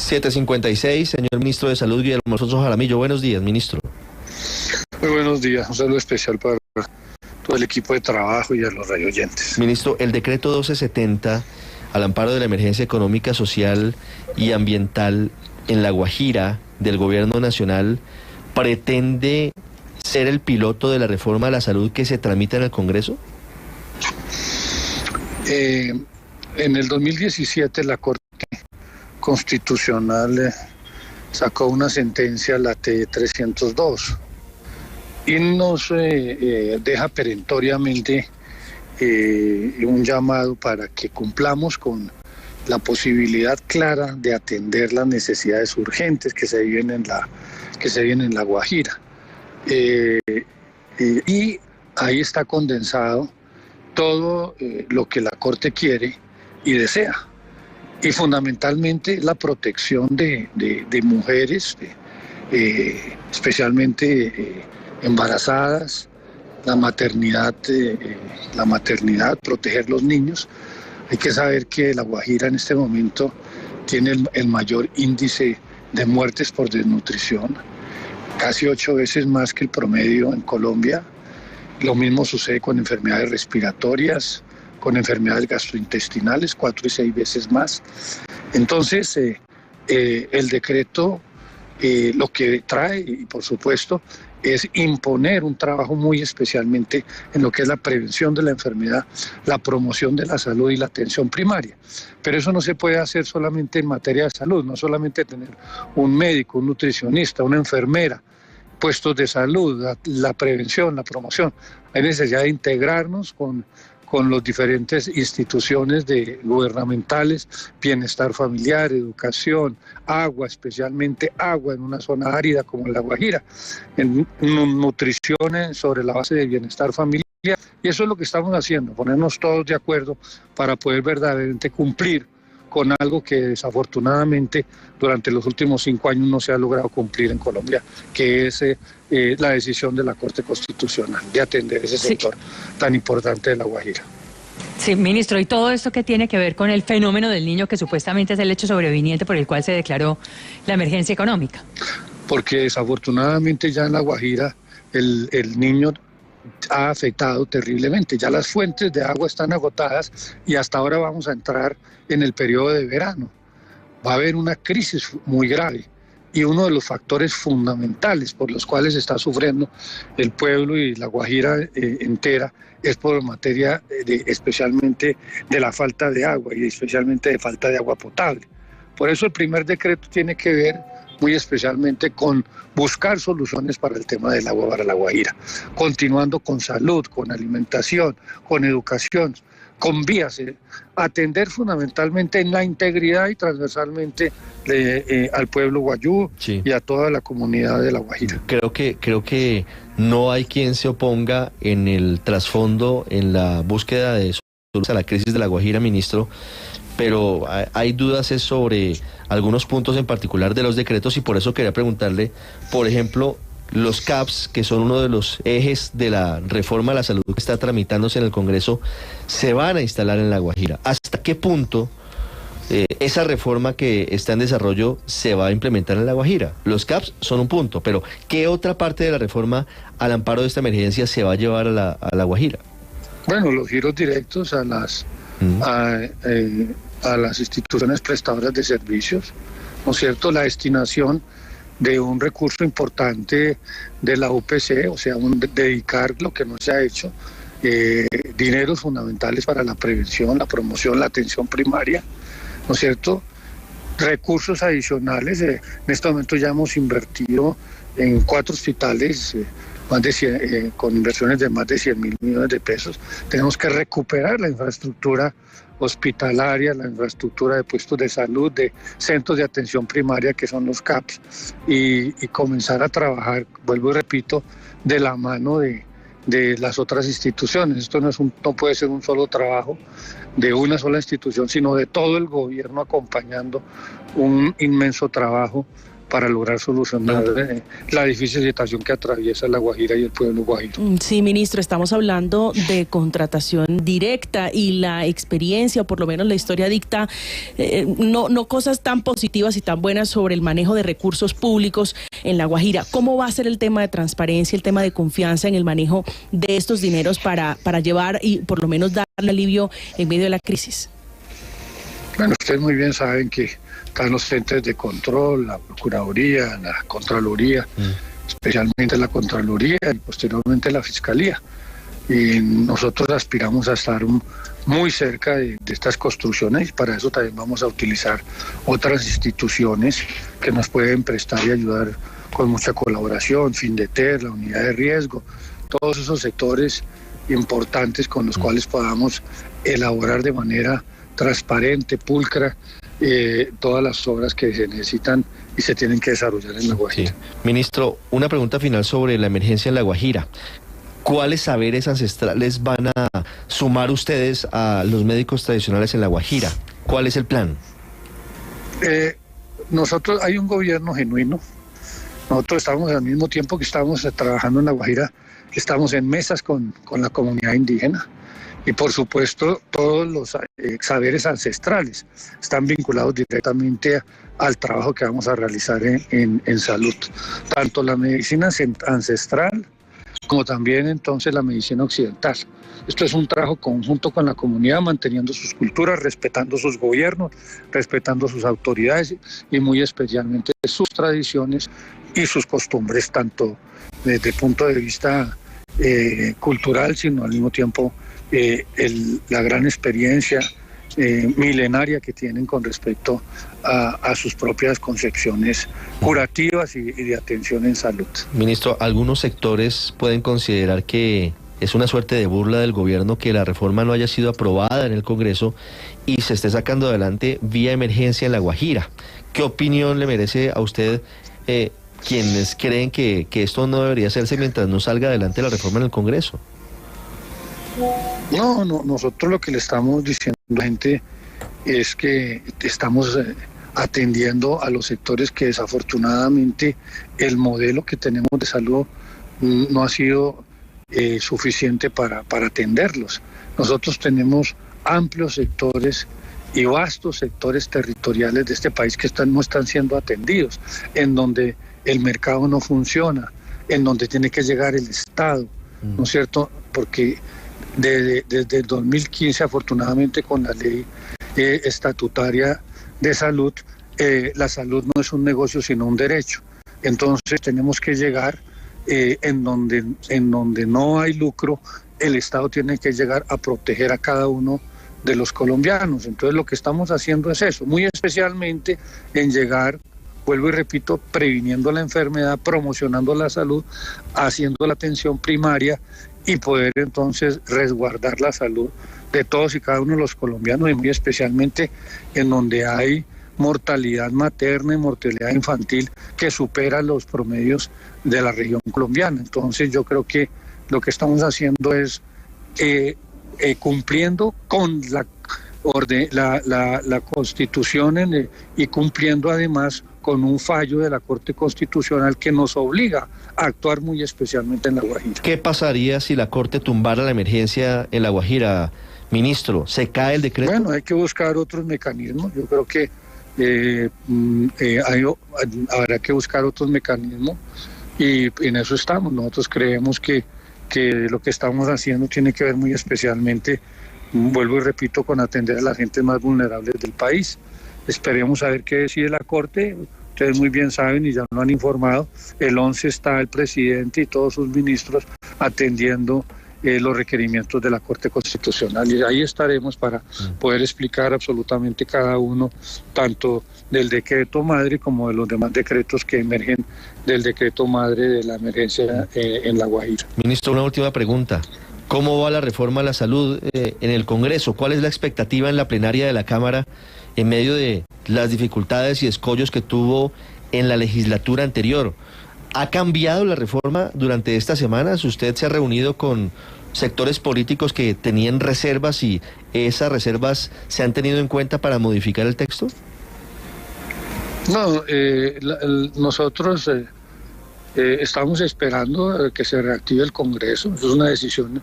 7:56, señor ministro de Salud, Guillermo Alfonso Jaramillo. Buenos días, ministro. Muy buenos días, un saludo especial para todo el equipo de trabajo y a los radioyentes. Ministro, el decreto 1270, al amparo de la emergencia económica, social y ambiental en La Guajira del Gobierno Nacional, pretende ser el piloto de la reforma a la salud que se tramita en el Congreso. En el 2017 la Corte Constitucional sacó una sentencia, la T-302, y nos deja perentoriamente un llamado para que cumplamos con la posibilidad clara de atender las necesidades urgentes que se viven en la Guajira. Y ahí está condensado todo lo que la Corte quiere y desea, y fundamentalmente la protección de mujeres, especialmente embarazadas, la maternidad, proteger los niños. Hay que saber que La Guajira en este momento tiene el mayor índice de muertes por desnutrición, casi 8 veces más que el promedio en Colombia. Lo mismo sucede con enfermedades respiratorias, con enfermedades gastrointestinales, 4 y 6 veces más. Entonces, el decreto lo que trae, y por supuesto, es imponer un trabajo muy especialmente en lo que es la prevención de la enfermedad, la promoción de la salud y la atención primaria. Pero eso no se puede hacer solamente en materia de salud, no solamente tener un médico, un nutricionista, una enfermera, puestos de salud, la prevención, la promoción. Hay necesidad de integrarnos con las diferentes instituciones gubernamentales, bienestar familiar, educación, agua, especialmente agua en una zona árida como La Guajira, en nutrición sobre la base de bienestar familiar. Y eso es lo que estamos haciendo, ponernos todos de acuerdo para poder verdaderamente cumplir con algo que desafortunadamente durante los últimos 5 años no se ha logrado cumplir en Colombia, que es la decisión de la Corte Constitucional de atender ese sector tan importante de La Guajira. Sí, ministro, ¿y todo esto qué tiene que ver con el fenómeno del niño, que supuestamente es el hecho sobreviniente por el cual se declaró la emergencia económica? Porque desafortunadamente ya en La Guajira el niño ha afectado terriblemente. Ya las fuentes de agua están agotadas y hasta ahora vamos a entrar en el periodo de verano. Va a haber una crisis muy grave, y uno de los factores fundamentales por los cuales está sufriendo el pueblo y La Guajira entera es por materia especialmente de la falta de agua, y especialmente de falta de agua potable. Por eso el primer decreto tiene que ver muy especialmente con buscar soluciones para el tema del agua para La Guajira, continuando con salud, con alimentación, con educación, con vías, atender fundamentalmente en la integridad y transversalmente al pueblo guayú, sí, y a toda la comunidad de La Guajira. Creo que no hay quien se oponga en el trasfondo, en la búsqueda de soluciones a la crisis de La Guajira, ministro, pero hay dudas sobre algunos puntos en particular de los decretos, y por eso quería preguntarle, por ejemplo, los CAPS, que son uno de los ejes de la reforma a la salud que está tramitándose en el Congreso, se van a instalar en La Guajira. ¿Hasta qué punto esa reforma que está en desarrollo se va a implementar en La Guajira? Los CAPS son un punto, pero ¿qué otra parte de la reforma al amparo de esta emergencia se va a llevar a la Guajira? Bueno, los giros directos a las instituciones prestadoras de servicios, ¿no es cierto? La destinación de un recurso importante de la UPC, o sea, dedicar lo que no se ha hecho, dineros fundamentales para la prevención, la promoción, la atención primaria, ¿no es cierto? Recursos adicionales, en este momento ya hemos invertido en 4 hospitales, más de 100, con inversiones de más de 100.000 millones de pesos. Tenemos que recuperar la infraestructura hospitalaria, la infraestructura de puestos de salud, de centros de atención primaria, que son los CAPS, y comenzar a trabajar, vuelvo y repito, de la mano de las otras instituciones. Esto no puede ser un solo trabajo de una sola institución, sino de todo el gobierno acompañando un inmenso trabajo para lograr solucionar la difícil situación que atraviesa La Guajira y el pueblo guajiro. Sí, ministro, estamos hablando de contratación directa y la experiencia, o por lo menos la historia dicta, no cosas tan positivas y tan buenas sobre el manejo de recursos públicos en La Guajira. ¿Cómo va a ser el tema de transparencia, el tema de confianza en el manejo de estos dineros para llevar y por lo menos dar alivio en medio de la crisis? Bueno, ustedes muy bien saben que están los entes de control, la Procuraduría, la Contraloría, especialmente la Contraloría y posteriormente la Fiscalía. Y nosotros aspiramos a estar muy cerca de estas construcciones y para eso también vamos a utilizar otras instituciones que nos pueden prestar y ayudar con mucha colaboración, Findeter, la unidad de riesgo, todos esos sectores importantes con los cuales podamos elaborar de manera transparente, pulcra, todas las obras que se necesitan y se tienen que desarrollar en La Guajira. Sí. Ministro, una pregunta final sobre la emergencia en La Guajira. ¿Cuáles saberes ancestrales van a sumar ustedes a los médicos tradicionales en La Guajira? ¿Cuál es el plan? Nosotros, hay un gobierno genuino. Nosotros estamos al mismo tiempo que estamos trabajando en La Guajira, estamos en mesas con la comunidad indígena. Y por supuesto todos los saberes ancestrales están vinculados directamente al trabajo que vamos a realizar en salud. Tanto la medicina ancestral como también entonces la medicina occidental. Esto es un trabajo conjunto con la comunidad, manteniendo sus culturas, respetando sus gobiernos, respetando sus autoridades y muy especialmente sus tradiciones y sus costumbres, tanto desde el punto de vista cultural, sino al mismo tiempo la gran experiencia milenaria que tienen con respecto a sus propias concepciones curativas y de atención en salud. Ministro, algunos sectores pueden considerar que es una suerte de burla del gobierno que la reforma no haya sido aprobada en el Congreso y se esté sacando adelante vía emergencia en La Guajira. ¿Qué opinión le merece a usted quienes creen que esto no debería hacerse mientras no salga adelante la reforma en el Congreso? No, nosotros lo que le estamos diciendo a la gente es que estamos atendiendo a los sectores que desafortunadamente el modelo que tenemos de salud no ha sido suficiente para atenderlos. Nosotros tenemos amplios sectores y vastos sectores territoriales de este país que no están siendo atendidos, en donde el mercado no funciona, en donde tiene que llegar el Estado, ¿no es cierto? Porque desde el 2015, afortunadamente, con la ley estatutaria de salud, la salud no es un negocio sino un derecho. Entonces tenemos que llegar en donde no hay lucro, el Estado tiene que llegar a proteger a cada uno de los colombianos. Entonces lo que estamos haciendo es eso, muy especialmente en llegar, vuelvo y repito, previniendo la enfermedad, promocionando la salud, haciendo la atención primaria y poder entonces resguardar la salud de todos y cada uno de los colombianos, y muy especialmente en donde hay mortalidad materna y mortalidad infantil que supera los promedios de la región colombiana. Entonces yo creo que lo que estamos haciendo es cumpliendo con la Constitución y cumpliendo además con un fallo de la Corte Constitucional que nos obliga a actuar muy especialmente en La Guajira. ¿Qué pasaría si la Corte tumbara la emergencia en La Guajira, ministro? ¿Se cae el decreto? Bueno, hay que buscar otros mecanismos. Yo creo que habrá que buscar otros mecanismos y en eso estamos. Nosotros creemos que lo que estamos haciendo tiene que ver muy especialmente, vuelvo y repito, con atender a las gentes más vulnerables del país. Esperemos a ver qué decide la Corte. Ustedes muy bien saben y ya lo han informado, el 11 está el presidente y todos sus ministros atendiendo los requerimientos de la Corte Constitucional, y ahí estaremos para poder explicar absolutamente cada uno, tanto del decreto madre como de los demás decretos que emergen del decreto madre de la emergencia en La Guajira. Ministro, una última pregunta. ¿Cómo va la reforma a la salud en el Congreso? ¿Cuál es la expectativa en la plenaria de la Cámara en medio de las dificultades y escollos que tuvo en la legislatura anterior? ¿Ha cambiado la reforma durante estas semanas? ¿Usted se ha reunido con sectores políticos que tenían reservas y esas reservas se han tenido en cuenta para modificar el texto? No, nosotros estamos esperando que se reactive el Congreso. Eso es una decisión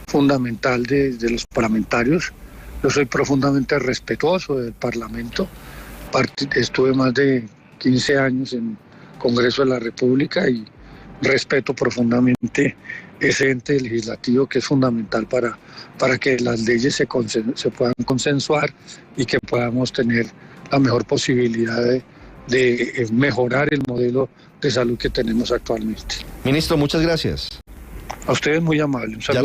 fundamental de los parlamentarios. Yo soy profundamente respetuoso del Parlamento. Estuve más de 15 años en Congreso de la República y respeto profundamente ese ente legislativo que es fundamental para que las leyes se puedan consensuar y que podamos tener la mejor posibilidad de mejorar el modelo de salud que tenemos actualmente. Ministro, muchas gracias. A ustedes muy amable. Un saludo.